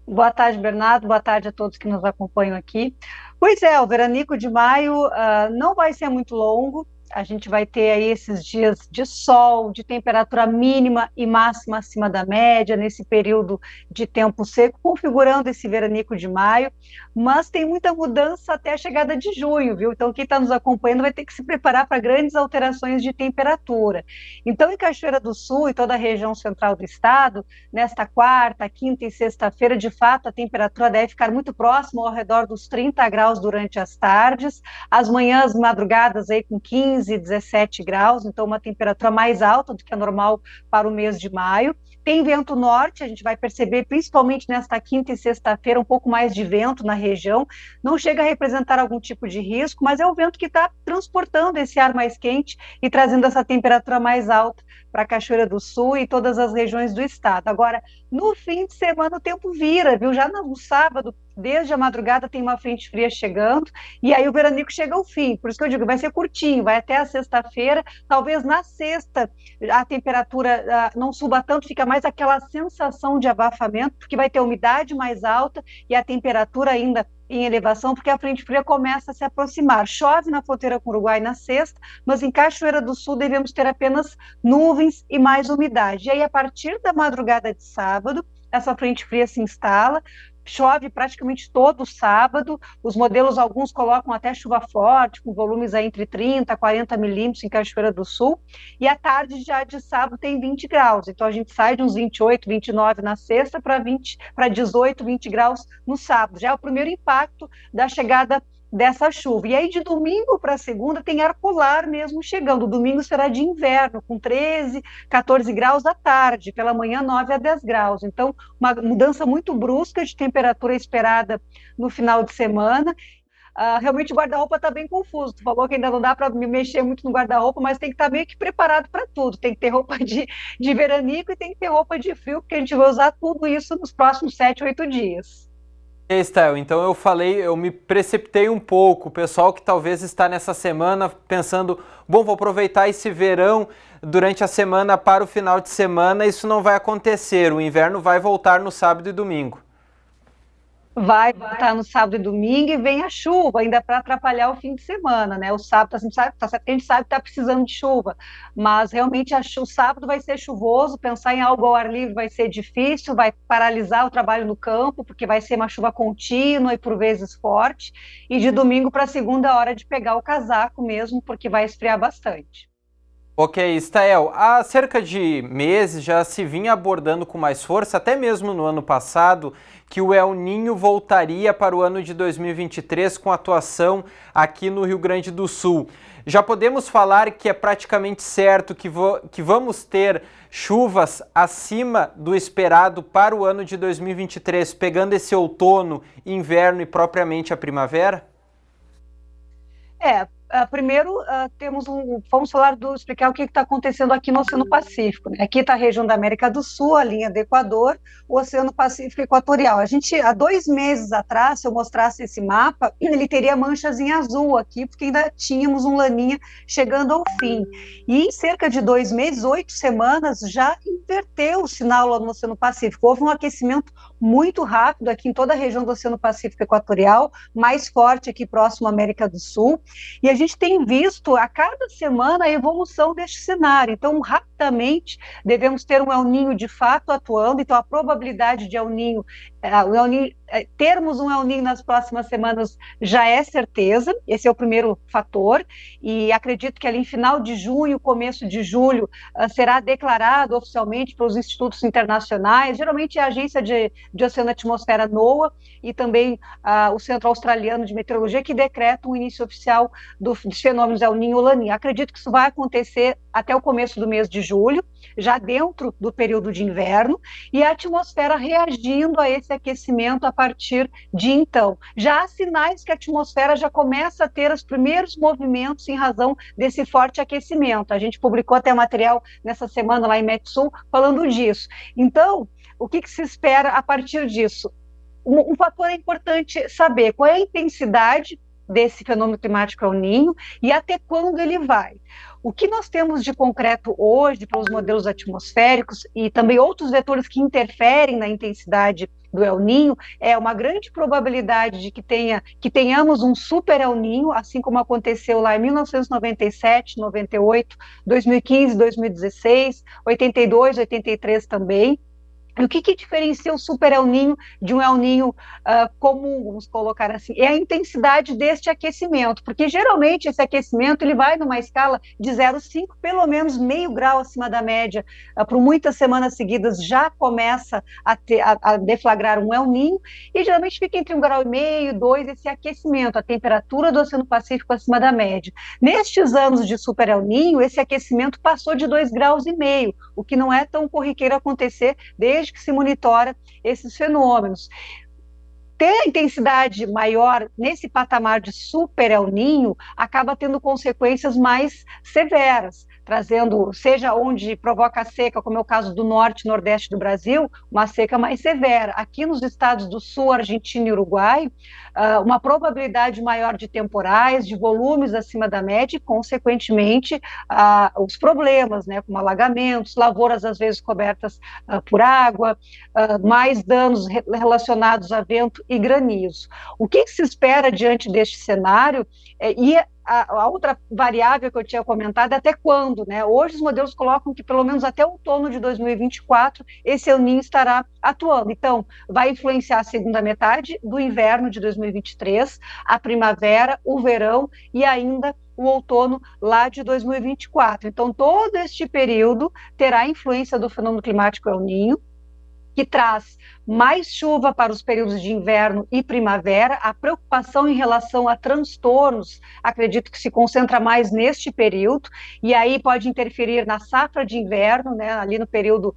Boa tarde, Bernardo. Boa tarde a todos que nos acompanham aqui. Pois é, o veranico de maio não vai ser muito longo. A gente vai ter aí esses dias de sol, de temperatura mínima e máxima acima da média, nesse período de tempo seco, configurando esse veranico de maio, mas tem muita mudança até a chegada de junho, viu? Então, quem está nos acompanhando vai ter que se preparar para grandes alterações de temperatura. Então, em Cachoeira do Sul e toda a região central do estado, nesta quarta, quinta e sexta-feira, de fato, a temperatura deve ficar muito próxima, ao redor dos 30 graus durante as tardes, as manhãs, madrugadas aí com 15, 17 graus, então uma temperatura mais alta do que a normal para o mês de maio. Tem vento norte, a gente vai perceber principalmente nesta quinta e sexta-feira um pouco mais de vento na região, não chega a representar algum tipo de risco, mas é o vento que está transportando esse ar mais quente e trazendo essa temperatura mais alta para Cachoeira do Sul e todas as regiões do estado. Agora, no fim de semana o tempo vira, viu? Já no sábado, desde a madrugada tem uma frente fria chegando e aí o veranico chega ao fim, por isso que eu digo, vai ser curtinho, vai até a sexta-feira, talvez na sexta a temperatura não suba tanto, fica mais aquela sensação de abafamento, porque vai ter umidade mais alta e a temperatura ainda em elevação, porque a frente fria começa a se aproximar. Chove na fronteira com o Uruguai na sexta, mas em Cachoeira do Sul devemos ter apenas nuvens e mais umidade. E aí, a partir da madrugada de sábado, essa frente fria se instala, chove praticamente todo sábado, os modelos, alguns colocam até chuva forte, com volumes aí entre 30 a 40 milímetros em Cachoeira do Sul, e à tarde já de sábado tem 20 graus, então a gente sai de uns 28, 29 na sexta para 18, 20 graus no sábado, já é o primeiro impacto da chegada dessa chuva. E aí de domingo para segunda tem ar polar mesmo chegando. O domingo será de inverno, com 13, 14 graus à tarde, pela manhã 9 a 10 graus. Então, uma mudança muito brusca de temperatura esperada no final de semana. Realmente o guarda-roupa está bem confuso. Tu falou que ainda não dá para me mexer muito no guarda-roupa, mas tem que estar meio que preparado para tudo. Tem que ter roupa de veranico e tem que ter roupa de frio, porque a gente vai usar tudo isso nos próximos 7, 8 dias. Estael, então eu me precipitei um pouco, o pessoal que talvez está nessa semana pensando, bom, vou aproveitar esse verão durante a semana para o final de semana, isso não vai acontecer, o inverno vai voltar no sábado e domingo. Vai voltar no sábado e domingo e vem a chuva, ainda para atrapalhar o fim de semana, né? O sábado, a gente sabe que está precisando de chuva, mas realmente o sábado vai ser chuvoso, pensar em algo ao ar livre vai ser difícil, vai paralisar o trabalho no campo, porque vai ser uma chuva contínua e por vezes forte, e de domingo para segunda hora de pegar o casaco mesmo, porque vai esfriar bastante. Ok, Estael, há cerca de meses já se vinha abordando com mais força, até mesmo no ano passado, que o El Niño voltaria para o ano de 2023 com atuação aqui no Rio Grande do Sul. Já podemos falar que é praticamente certo que vamos ter chuvas acima do esperado para o ano de 2023, pegando esse outono, inverno e propriamente a primavera? Primeiro, vamos explicar o que está acontecendo aqui no Oceano Pacífico. Né? Aqui está a região da América do Sul, a linha do Equador, o Oceano Pacífico Equatorial. Há 2 meses atrás, se eu mostrasse esse mapa, ele teria manchas em azul aqui, porque ainda tínhamos um laninha chegando ao fim. E em cerca de 2 meses, 8 semanas, já inverteu o sinal lá no Oceano Pacífico. Houve um aquecimento muito rápido aqui em toda a região do Oceano Pacífico Equatorial, mais forte aqui próximo à América do Sul, e a gente tem visto a cada semana a evolução deste cenário, então rapidamente devemos ter um El Niño de fato atuando, então a probabilidade de El Niño termos um El Niño nas próximas semanas já é certeza, esse é o primeiro fator, e acredito que ali em final de junho, começo de julho, será declarado oficialmente pelos institutos internacionais, geralmente é a Agência de Oceano e Atmosfera NOAA e também o Centro Australiano de Meteorologia, que decreta o início oficial dos fenômenos El Niño e Laninha. Acredito que isso vai acontecer até o começo do mês de julho, já dentro do período de inverno, e a atmosfera reagindo a esse aquecimento a partir de então. Já há sinais que a atmosfera já começa a ter os primeiros movimentos em razão desse forte aquecimento. A gente publicou até material nessa semana lá em Metsul falando disso. Então, o que se espera a partir disso? Um fator é importante saber qual é a intensidade desse fenômeno climático El Niño e até quando ele vai. O que nós temos de concreto hoje pelos modelos atmosféricos e também outros vetores que interferem na intensidade do El Niño é uma grande probabilidade de que tenhamos um super El Niño, assim como aconteceu lá em 1997, 98, 2015, 2016, 82, 83 também. E o que diferencia o super El Niño de um El Niño comum, vamos colocar assim, é a intensidade deste aquecimento, porque geralmente esse aquecimento ele vai numa escala de 0,5, pelo menos meio grau acima da média, por muitas semanas seguidas já começa a deflagrar um El Niño, e geralmente fica entre 1,5 grau e 2 esse aquecimento, a temperatura do Oceano Pacífico acima da média. Nestes anos de super El Niño, esse aquecimento passou de 2,5 graus, o que não é tão corriqueiro acontecer desde que se monitora esses fenômenos. Ter a intensidade maior nesse patamar de super El Niño acaba tendo consequências mais severas, trazendo, seja onde provoca seca, como é o caso do norte e nordeste do Brasil, uma seca mais severa. Aqui nos estados do sul, Argentina e Uruguai, uma probabilidade maior de temporais, de volumes acima da média e, consequentemente, os problemas, né, como alagamentos, lavouras às vezes cobertas por água, mais danos relacionados a vento e granizo. O que se espera diante deste cenário a outra variável que eu tinha comentado é até quando, né? Hoje os modelos colocam que pelo menos até o outono de 2024 esse El Niño estará atuando. Então, vai influenciar a segunda metade do inverno de 2023, a primavera, o verão e ainda o outono lá de 2024. Então, todo este período terá influência do fenômeno climático El Niño, que traz mais chuva para os períodos de inverno e primavera. A preocupação em relação a transtornos, acredito que se concentra mais neste período, e aí pode interferir na safra de inverno, né, ali no período,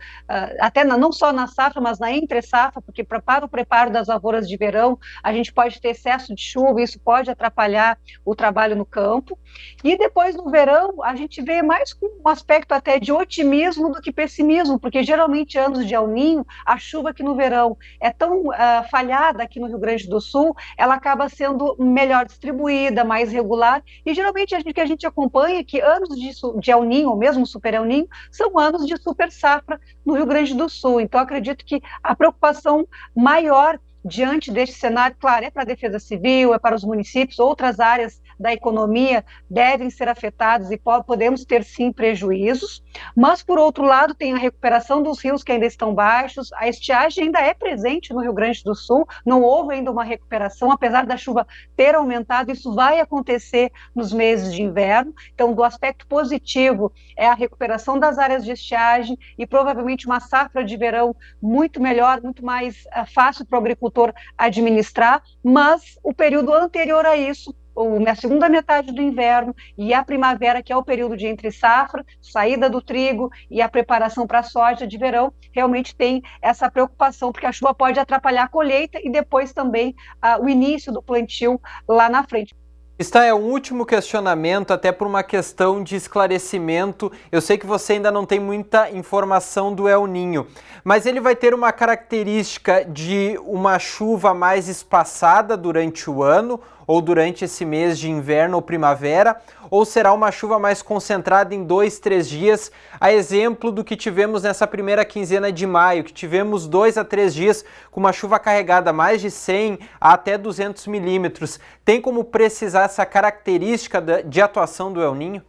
até não só na safra, mas na entre-safra, porque para o preparo das lavouras de verão, a gente pode ter excesso de chuva, e isso pode atrapalhar o trabalho no campo. E depois, no verão, a gente vê mais com um aspecto até de otimismo do que pessimismo, porque geralmente anos de El Niño, a chuva que no verão é tão falhada aqui no Rio Grande do Sul, ela acaba sendo melhor distribuída, mais regular, e geralmente o que a gente acompanha é que anos de El Niño, ou mesmo super El Niño, são anos de super safra no Rio Grande do Sul. Então acredito que a preocupação maior diante deste cenário, claro, é para a defesa civil, é para os municípios, outras áreas da economia devem ser afetadas e podemos ter sim prejuízos, mas por outro lado tem a recuperação dos rios que ainda estão baixos, a estiagem ainda é presente no Rio Grande do Sul, não houve ainda uma recuperação, apesar da chuva ter aumentado, isso vai acontecer nos meses de inverno. Então, do aspecto positivo é a recuperação das áreas de estiagem e provavelmente uma safra de verão muito melhor, muito mais fácil para o agricultor administrar, mas o período anterior a isso, a segunda metade do inverno e a primavera, que é o período de entre-safra, saída do trigo e a preparação para a soja de verão, realmente tem essa preocupação, porque a chuva pode atrapalhar a colheita e depois também o início do plantio lá na frente. Está, é um último questionamento, até por uma questão de esclarecimento. Eu sei que você ainda não tem muita informação do El Niño, mas ele vai ter uma característica de uma chuva mais espaçada durante o ano, ou durante esse mês de inverno ou primavera, ou será uma chuva mais concentrada em 2, 3 dias, a exemplo do que tivemos nessa primeira quinzena de maio, que tivemos 2 a 3 dias com uma chuva carregada mais de 100 a até 200 milímetros. Tem como precisar essa característica de atuação do El Niño?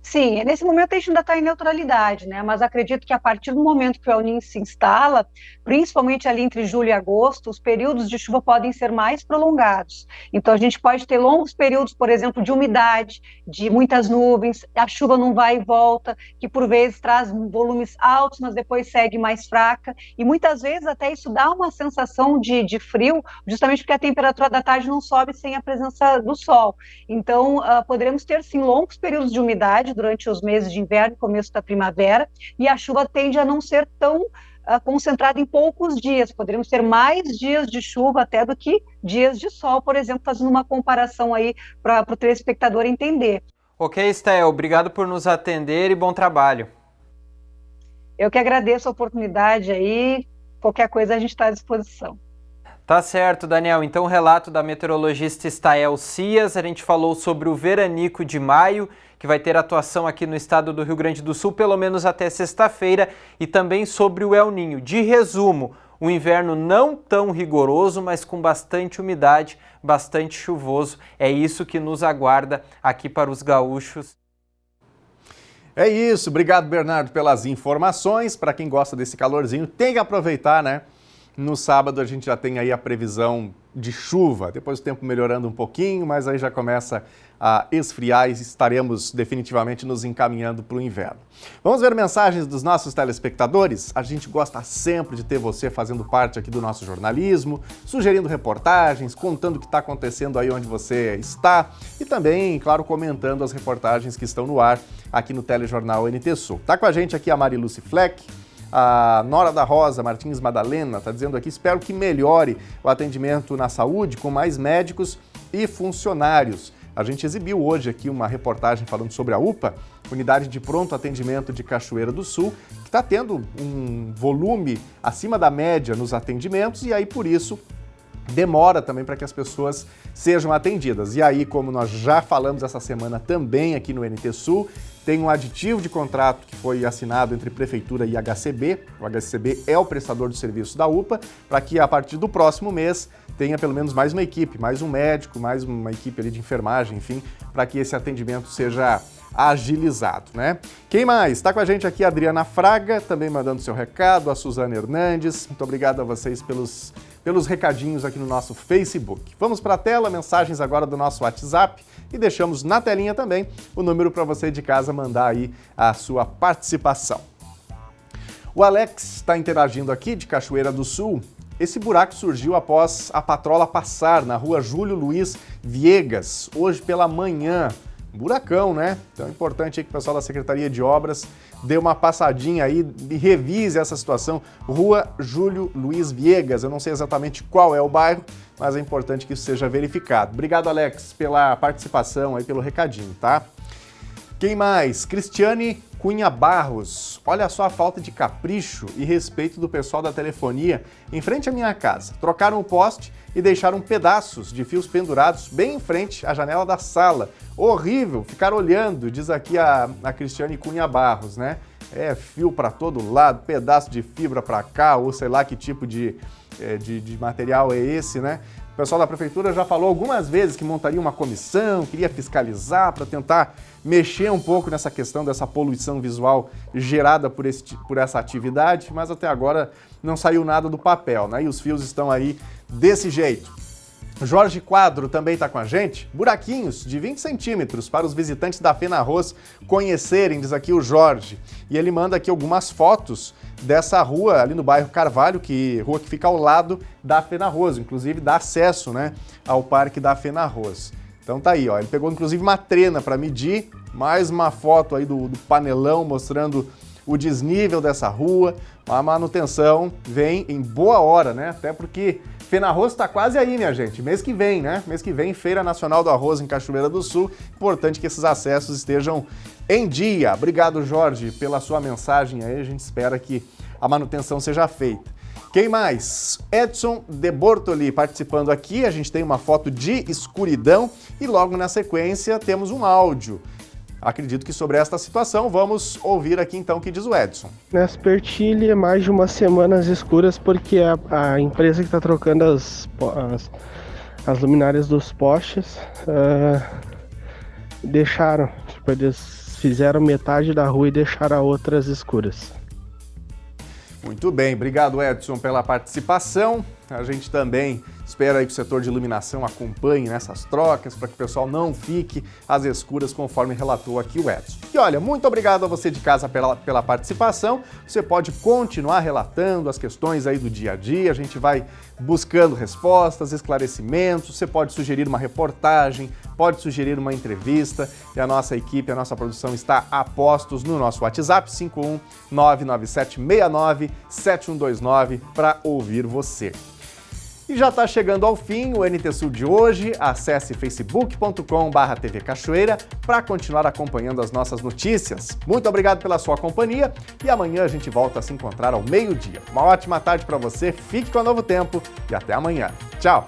Sim, nesse momento a gente ainda está em neutralidade, né? Mas acredito que a partir do momento que o El Niño se instala, principalmente ali entre julho e agosto, os períodos de chuva podem ser mais prolongados. Então a gente pode ter longos períodos, por exemplo, de umidade, de muitas nuvens, a chuva não vai e volta, que por vezes traz volumes altos, mas depois segue mais fraca, e muitas vezes até isso dá uma sensação de frio, justamente porque a temperatura da tarde não sobe sem a presença do sol. Então poderemos ter sim longos períodos de umidade durante os meses de inverno e começo da primavera, e a chuva tende a não ser tão concentrada em poucos dias. Poderíamos ter mais dias de chuva até do que dias de sol, por exemplo, fazendo uma comparação aí para o telespectador entender. Ok, Estel, obrigado por nos atender e bom trabalho. Eu que agradeço a oportunidade aí, qualquer coisa a gente está à disposição. Tá certo, Daniel. Então, o relato da meteorologista Estael Cias. A gente falou sobre o veranico de maio, que vai ter atuação aqui no estado do Rio Grande do Sul, pelo menos até sexta-feira, e também sobre o El Niño. De resumo, um inverno não tão rigoroso, mas com bastante umidade, bastante chuvoso. É isso que nos aguarda aqui para os gaúchos. É isso. Obrigado, Bernardo, pelas informações. Para quem gosta desse calorzinho, tem que aproveitar, né? No sábado a gente já tem aí a previsão de chuva, depois o tempo melhorando um pouquinho, mas aí já começa a esfriar e estaremos definitivamente nos encaminhando para o inverno. Vamos ver mensagens dos nossos telespectadores? A gente gosta sempre de ter você fazendo parte aqui do nosso jornalismo, sugerindo reportagens, contando o que está acontecendo aí onde você está e também, claro, comentando as reportagens que estão no ar aqui no Telejornal NT Sul. Tá com a gente aqui a Mariluce Fleck. A Nora da Rosa Martins Madalena está dizendo aqui, espero que melhore o atendimento na saúde com mais médicos e funcionários. A gente exibiu hoje aqui uma reportagem falando sobre a UPA, Unidade de Pronto Atendimento de Cachoeira do Sul, que está tendo um volume acima da média nos atendimentos e aí por isso demora também para que as pessoas sejam atendidas. E aí, como nós já falamos essa semana também aqui no NT Sul, tem um aditivo de contrato que foi assinado entre Prefeitura e HCB. O HCB é o prestador de serviço da UPA, para que a partir do próximo mês tenha pelo menos mais uma equipe, mais um médico, mais uma equipe ali de enfermagem, enfim, para que esse atendimento seja agilizado, né? Quem mais? Está com a gente aqui a Adriana Fraga, também mandando seu recado, a Suzana Hernandes. Muito obrigado a vocês pelos recadinhos aqui no nosso Facebook. Vamos para a tela, mensagens agora do nosso WhatsApp e deixamos na telinha também o número para você de casa mandar aí a sua participação. O Alex está interagindo aqui de Cachoeira do Sul. Esse buraco surgiu após a patrola passar na rua Júlio Luiz Viegas, hoje pela manhã. Buracão, né? Então é importante aí que o pessoal da Secretaria de Obras dê uma passadinha aí e revise essa situação. Rua Júlio Luiz Viegas, eu não sei exatamente qual é o bairro, mas é importante que isso seja verificado. Obrigado, Alex, pela participação aí, pelo recadinho, tá? Quem mais? Cristiane Cunha Barros. Olha só a falta de capricho e respeito do pessoal da telefonia em frente à minha casa. Trocaram o poste e deixaram pedaços de fios pendurados bem em frente à janela da sala. Horrível ficar olhando, diz aqui a Cristiane Cunha Barros, né? É fio para todo lado, pedaço de fibra para cá, ou sei lá que tipo de material é esse, né? O pessoal da prefeitura já falou algumas vezes que montaria uma comissão, queria fiscalizar para tentar mexer um pouco nessa questão dessa poluição visual gerada por essa atividade, mas até agora não saiu nada do papel, né? E os fios estão aí desse jeito. Jorge Quadro também está com a gente. Buraquinhos de 20 centímetros para os visitantes da Fenarroz conhecerem, diz aqui o Jorge. E ele manda aqui algumas fotos dessa rua ali no bairro Carvalho, rua que fica ao lado da Fenarroz, inclusive dá acesso, né, ao parque da Fenarroz. Então tá aí, ó, ele pegou inclusive uma trena para medir, mais uma foto aí do panelão mostrando o desnível dessa rua. A manutenção vem em boa hora, né? Até porque Fenarroz está quase aí, minha gente. Mês que vem, né? Mês que vem, Feira Nacional do Arroz em Cachoeira do Sul. Importante que esses acessos estejam em dia. Obrigado, Jorge, pela sua mensagem aí. A gente espera que a manutenção seja feita. Quem mais? Edson de Bortoli participando aqui. A gente tem uma foto de escuridão e logo na sequência temos um áudio. Acredito que sobre esta situação, vamos ouvir aqui então o que diz o Edson. Nessa Pertilhe é mais de uma semana às escuras porque a empresa que está trocando as luminárias dos postes deixaram, eles fizeram metade da rua e deixaram a outra às escuras. Muito bem, obrigado Edson pela participação. A gente também espera aí que o setor de iluminação acompanhe nessas trocas para que o pessoal não fique às escuras, conforme relatou aqui o Edson. E olha, muito obrigado a você de casa pela participação. Você pode continuar relatando as questões aí do dia a dia, a gente vai buscando respostas, esclarecimentos, você pode sugerir uma reportagem, pode sugerir uma entrevista e a nossa equipe, a nossa produção está a postos no nosso WhatsApp 51997697129 para ouvir você. E já está chegando ao fim o NT Sul de hoje. Acesse facebook.com/TV Cachoeira para continuar acompanhando as nossas notícias. Muito obrigado pela sua companhia e amanhã a gente volta a se encontrar ao meio-dia. Uma ótima tarde para você, fique com a Novo Tempo e até amanhã. Tchau!